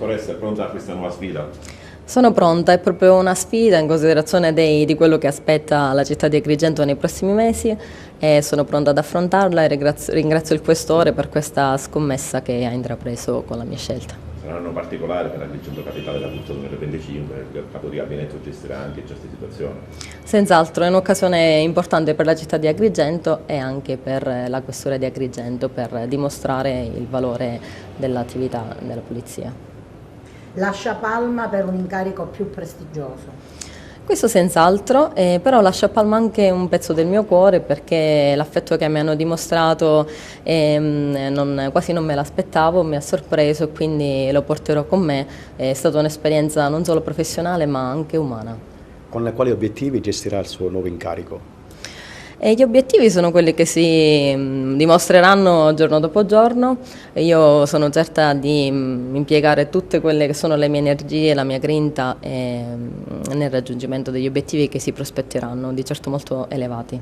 dottoressa, è pronta a questa nuova sfida? Sono pronta, è proprio una sfida in considerazione di quello che aspetta la città di Agrigento nei prossimi mesi e sono pronta ad affrontarla e ringrazio il Questore per questa scommessa che ha intrapreso con la mia scelta. Sarà un anno particolare per Agrigento Capitale da Abruzzo 2025, il capo di gabinetto gestirà anche certe situazioni. Senz'altro è un'occasione importante per la città di Agrigento e anche per la Questura di Agrigento per dimostrare il valore dell'attività della Polizia. Lascia Palma per un incarico più prestigioso. Questo senz'altro, però lascia a Palma anche un pezzo del mio cuore perché l'affetto che mi hanno dimostrato quasi non me l'aspettavo, mi ha sorpreso e quindi lo porterò con me. È stata un'esperienza non solo professionale ma anche umana. Con quali obiettivi gestirà il suo nuovo incarico? E gli obiettivi sono quelli che si dimostreranno giorno dopo giorno. Io sono certa di impiegare tutte quelle che sono le mie energie, la mia grinta nel raggiungimento degli obiettivi che si prospetteranno, di certo molto elevati.